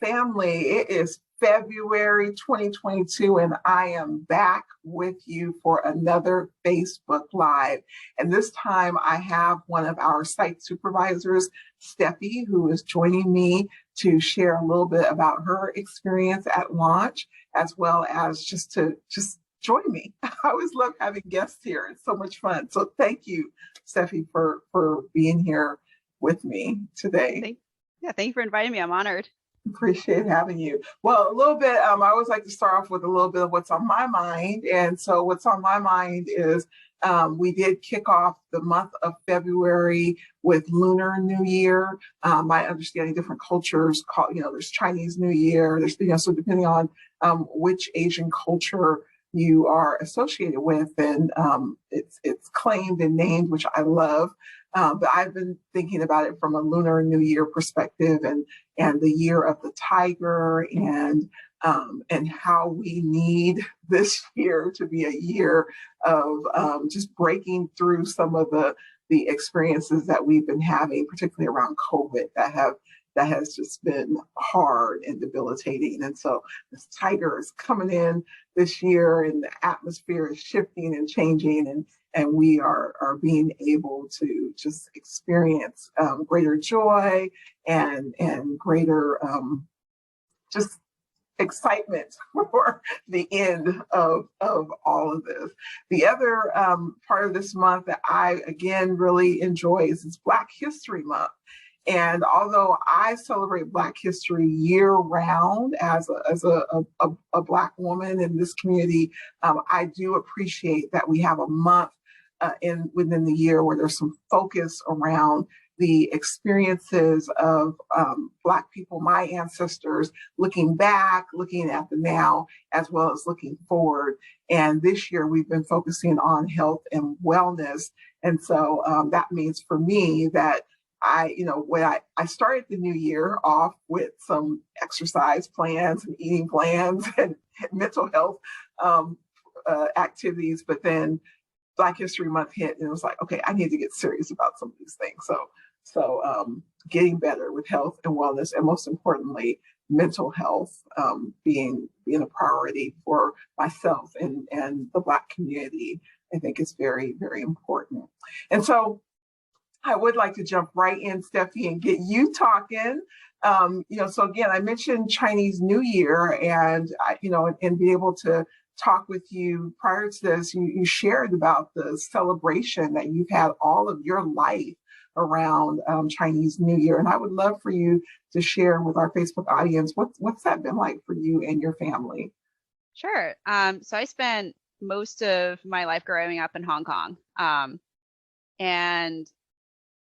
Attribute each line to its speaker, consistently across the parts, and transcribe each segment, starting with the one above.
Speaker 1: family, it is February 2022, and I am back with you for another Facebook Live. And this time I have one of our site supervisors, Steffi, who is joining me to share a little bit about her experience at launch, as well as just join me. I always love having guests here. It's so much fun. So thank you, Steffi, for being here with me today.
Speaker 2: Thank you for inviting me. I'm honored.
Speaker 1: Appreciate having you. Well, a little bit, I always like to start off with a little bit of what's on my mind. And so what's on my mind is we did kick off the month of February with Lunar New Year. My understanding, different cultures call, there's Chinese New Year. There's, so depending on which Asian culture you are associated with, and it's claimed and named, which I love. But I've been thinking about it from a Lunar New Year perspective, and the year of the tiger, and how we need this year to be a year of just breaking through some of the experiences that we've been having, particularly around COVID, that has just been hard and debilitating. And so this tiger is coming in this year, and the atmosphere is shifting and changing, and we are being able to just experience greater joy and greater just excitement for the end of all of this. The other part of this month that I, again, really enjoy is Black History Month. And although I celebrate Black history year round as a Black woman in this community, I do appreciate that we have a month within the year where there's some focus around the experiences of Black people, my ancestors, looking back, looking at the now, as well as looking forward. And this year we've been focusing on health and wellness. And so that means for me that when I started the new year off with some exercise plans and eating plans and mental health activities, but then Black History Month hit, and it was like, okay, I need to get serious about some of these things. So getting better with health and wellness, and most importantly, mental health being a priority for myself and the Black community, I think is very, very important. And so I would like to jump right in, Steffi, and get you talking. So again, I mentioned Chinese New Year, and and be able to talk with you prior to this. You shared about the celebration that you've had all of your life around Chinese New Year, and I would love for you to share with our Facebook audience what's that been like for you and your family.
Speaker 2: Sure. So I spent most of my life growing up in Hong Kong, and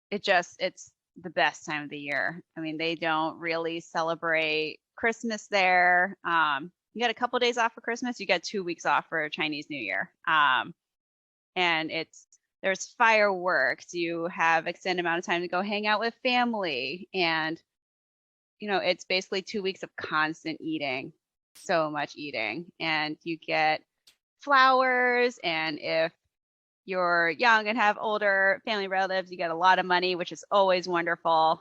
Speaker 2: it's the best time of the year. I mean, they don't really celebrate Christmas there. You get a couple of days off for Christmas, you get 2 weeks off for Chinese New Year. And there's fireworks, you have extended amount of time to go hang out with family. And, it's basically 2 weeks of constant eating, so much eating. And you get flowers, and if you're young and have older family relatives, you get a lot of money, which is always wonderful.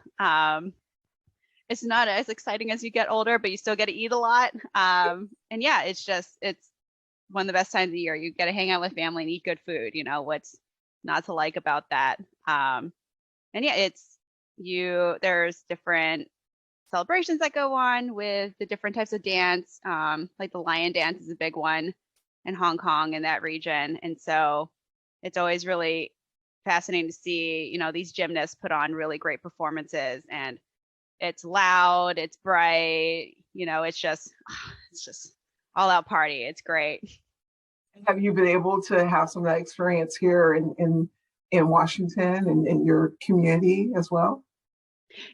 Speaker 2: It's not as exciting as you get older, but you still get to eat a lot. And yeah, it's one of the best times of the year. You get to hang out with family and eat good food. What's not to like about that? And yeah, there's different celebrations that go on with the different types of dance. Like the lion dance is a big one in Hong Kong, in that region. And so it's always really fascinating to see, these gymnasts put on really great performances, and it's loud, it's bright, it's just all out party. It's great.
Speaker 1: Have you been able to have some of that experience here in Washington and in your community as well?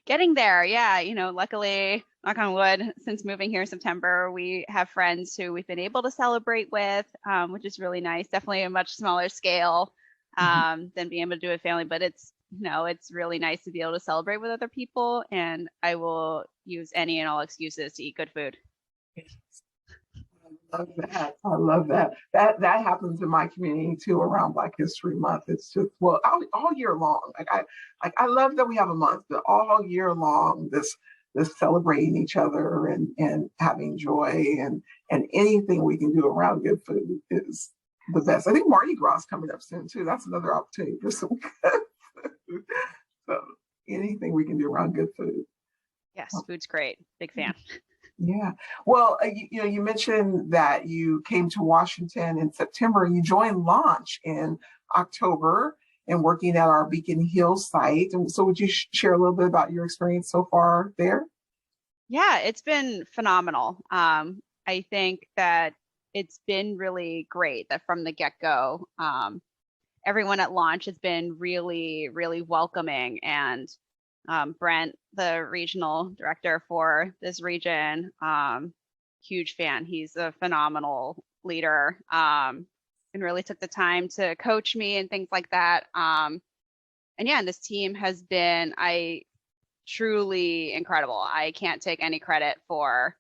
Speaker 2: Getting there, yeah. Luckily, knock on wood, since moving here in September, we have friends who we've been able to celebrate with, which is really nice. Definitely a much smaller scale than being able to do it with family, but it's really nice to be able to celebrate with other people, and I will use any and all excuses to eat good food.
Speaker 1: I love that. That happens in my community too around Black History Month. It's just all year long. I love that we have a month, but all year long, this just celebrating each other and having joy and anything we can do around good food is the best. I think Mardi Gras is coming up soon too. That's another opportunity for some good food. So anything we can do around good food.
Speaker 2: Yes, food's great. Big fan.
Speaker 1: Yeah. Well, you mentioned that you came to Washington in September and you joined Launch in October and working at our Beacon Hill site. And so would you share a little bit about your experience so far there?
Speaker 2: Yeah, it's been phenomenal. I think that it's been really great that from the get-go, everyone at Launch has been really, really welcoming. And Brent, the regional director for this region, huge fan. He's a phenomenal leader, and really took the time to coach me and things like that. And yeah, and this team has been, truly incredible. I can't take any credit for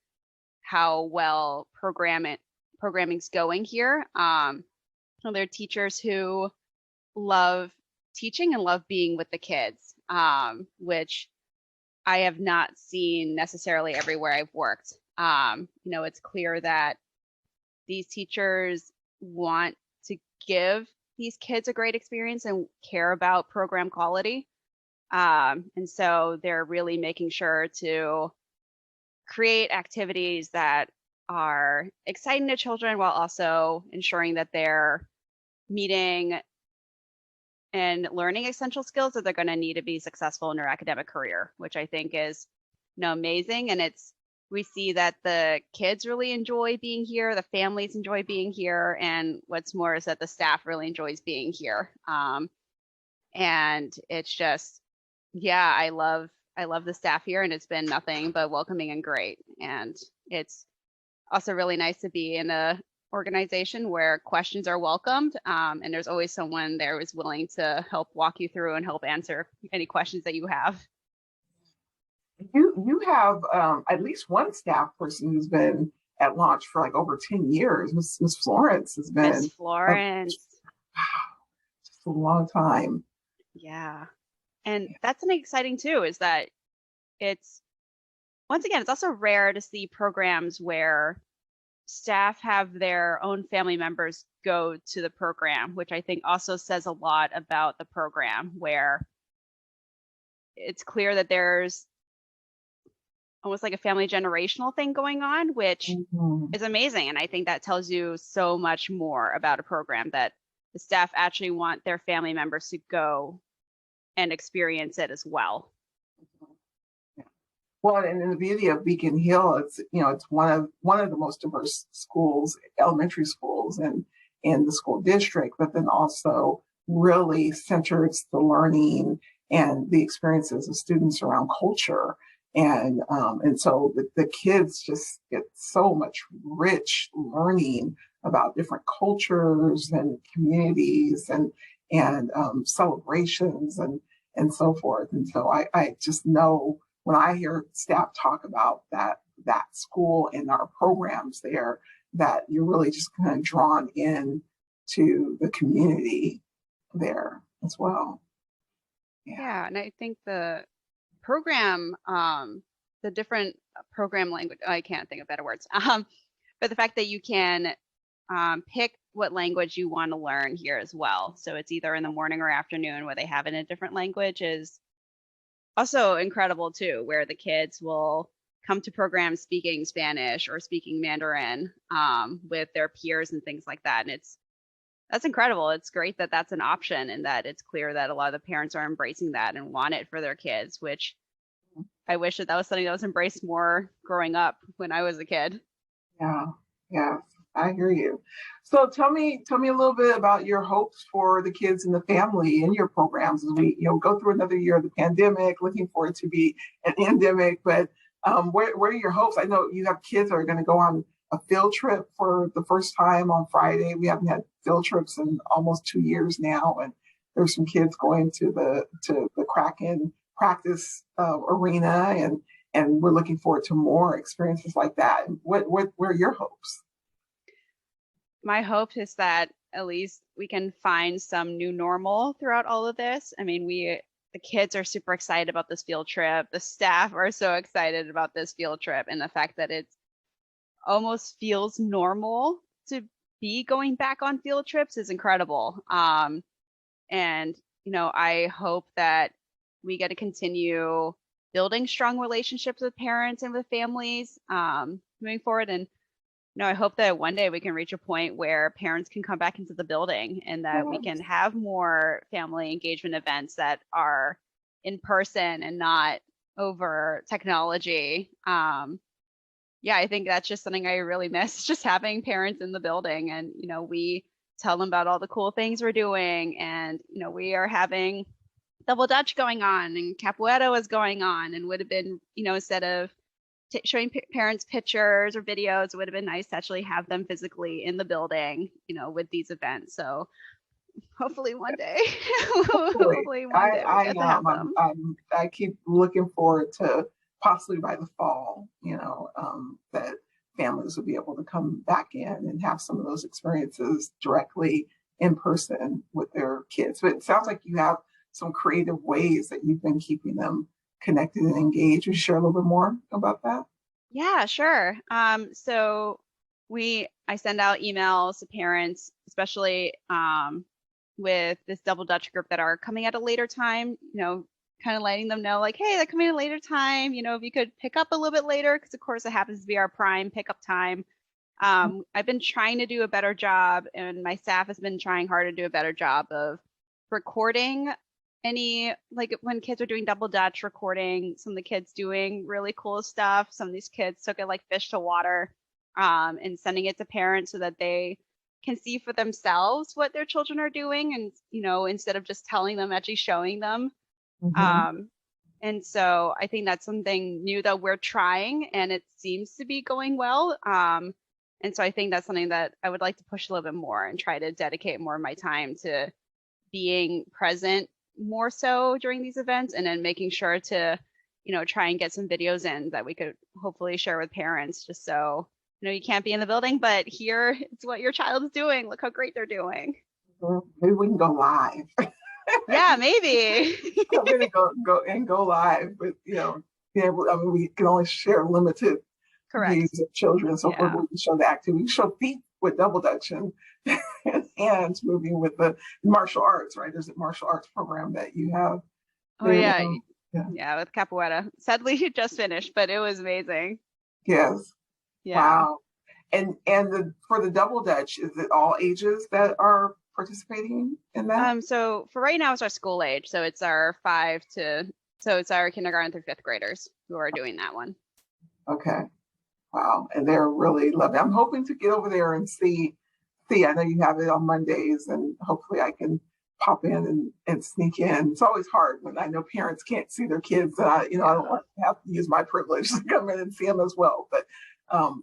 Speaker 2: how well programming's going here. There are teachers who love teaching and love being with the kids, which I have not seen necessarily everywhere I've worked. It's clear that these teachers want to give these kids a great experience and care about program quality. And so they're really making sure to create activities that are exciting to children while also ensuring that they're meeting and learning essential skills that they're going to need to be successful in their academic career, which I think is amazing. And we see that the kids really enjoy being here, the families enjoy being here, and what's more is that the staff really enjoys being here. And it's just, yeah, I love the staff here, and it's been nothing but welcoming and great. And it's also really nice to be in a organization where questions are welcomed, and there's always someone there who's willing to help walk you through and help answer any questions that you have.
Speaker 1: You have at least one staff person who's been at Launch for like over 10 years. Miss Florence has been.
Speaker 2: Miss Florence.
Speaker 1: Just a long time.
Speaker 2: Yeah. And that's something exciting too, is that it's also rare to see programs where staff have their own family members go to the program, which I think also says a lot about the program, where it's clear that there's almost like a family generational thing going on, which is amazing. And I think that tells you so much more about a program, that the staff actually want their family members to go and experience it as well.
Speaker 1: Well, and in the beauty of Beacon Hill, it's one of the most diverse schools, elementary schools, and in the school district, but then also really centers the learning and the experiences of students around culture. And so the kids just get so much rich learning about different cultures and communities and celebrations and so forth. And so I just know when I hear staff talk about that school and our programs there, that you're really just kind of drawn in to the community there as well.
Speaker 2: Yeah, and I think the program, the different program language, I can't think of better words, but the fact that you can pick what language you want to learn here as well. So it's either in the morning or afternoon where they have it in a different language is also incredible too, where the kids will come to programs speaking Spanish or speaking Mandarin with their peers and things like that. And that's incredible. It's great that that's an option, and that it's clear that a lot of the parents are embracing that and want it for their kids, which I wish that was something that was embraced more growing up when I was a kid.
Speaker 1: Yeah, I hear you. So tell me a little bit about your hopes for the kids and the family in your programs as we go through another year of the pandemic, looking for it to be an endemic, but what are your hopes? I know you have kids that are going to go on a field trip for the first time on Friday. We haven't had field trips in almost 2 years now, and there's some kids going to the Kraken practice arena, and we're looking forward to more experiences like that. What are your hopes?
Speaker 2: My hope is that at least we can find some new normal throughout all of this. I mean, we the kids are super excited about this field trip. The staff are so excited about this field trip, and the fact that it almost feels normal to be going back on field trips is incredible. And, you know, I hope that we get to continue building strong relationships with parents and with families moving forward. And, you know, I hope that one day we can reach a point where parents can come back into the building and that we can have more family engagement events that are in person and not over technology. Yeah, I think that's just something I really miss, just having parents in the building. And, you know, we tell them about all the cool things we're doing. And, you know, we are having double dutch going on and capoeira was going on, and would have been, you know, instead of showing parents pictures or videos, it would have been nice to actually have them physically in the building, you know, with these events. So hopefully one day, hopefully one day we get to have them.
Speaker 1: I keep looking forward to possibly by the fall, you know, that families will be able to come back in and have some of those experiences directly in person with their kids. But it sounds like you have some creative ways that you've been keeping them connected and engaged. Would you share a little bit more about that?
Speaker 2: Yeah, sure. So I send out emails to parents, especially with this double dutch group that are coming at a later time, you know, kind of letting them know like, hey, they're coming at a later time, you know, if you could pick up a little bit later, because of course it happens to be our prime pickup time. I've been trying to do a better job, and my staff has been trying hard to do a better job of recording any, like when kids are doing double dutch, recording some of the kids doing really cool stuff. Some of these kids took it like fish to water, and sending it to parents so that they can see for themselves what their children are doing, and, you know, instead of just telling them, actually showing them. And so I think that's something new that we're trying, and it seems to be going well. And so I think that's something that I would like to push a little bit more and try to dedicate more of my time to being present more so during these events, and then making sure to, you know, try and get some videos in that we could hopefully share with parents, just so, you know, you can't be in the building, but here it's what your child is doing. Look how great they're doing.
Speaker 1: Maybe we can go live.
Speaker 2: Yeah, maybe.
Speaker 1: I'm gonna go live, but you know, I mean, we can only share limited views of children, so yeah. We can show the activity, we can show feet with double dutch and hands moving with the martial arts, right? There's a martial arts program that you have.
Speaker 2: Oh yeah. Yeah, with capoeira. Sadly, it just finished, but it was amazing.
Speaker 1: Yes. Yeah. Wow. And for the double dutch, is it all ages that are participating in that?
Speaker 2: So for right now, it's our school age. So it's our it's our kindergarten through fifth graders who are doing that one.
Speaker 1: Okay. Wow. And they're really loving it. I'm hoping to get over there and see. I know you have it on Mondays, and hopefully I can pop in and sneak in. It's always hard when I know parents can't see their kids. You know, I don't want to have to use my privilege to come in and see them as well. But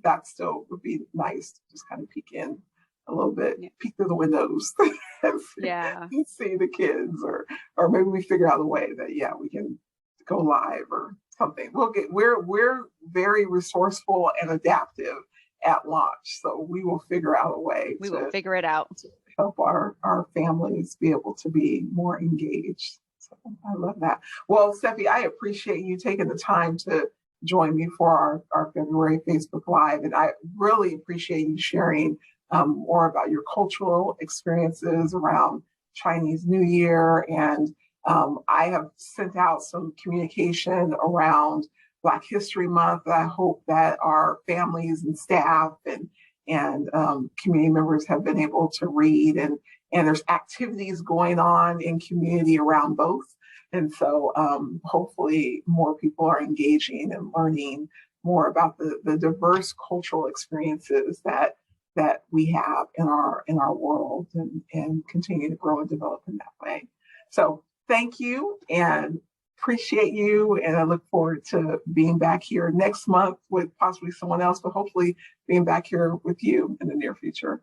Speaker 1: that still would be nice to just kind of peek in a little bit, peek through the windows and see the kids, or maybe we figure out a way that we can go live or something. We're very resourceful and adaptive at launch, so we will figure out a way.
Speaker 2: We will figure it out
Speaker 1: to help our families be able to be more engaged. So I love that. Well, Steffi, I appreciate you taking the time to join me for our February Facebook Live, and I really appreciate you sharing more about your cultural experiences around Chinese New Year. And I have sent out some communication around Black History Month that I hope that our families and staff and community members have been able to read. And there's activities going on in community around both. And so hopefully more people are engaging and learning more about the diverse cultural experiences that we have in our world, and continue to grow and develop in that way. So thank you, and appreciate you, and I look forward to being back here next month with possibly someone else, but hopefully being back here with you in the near future.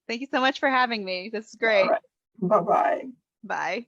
Speaker 2: Thank you so much for having me. This is great.
Speaker 1: All right. Bye-bye.
Speaker 2: Bye.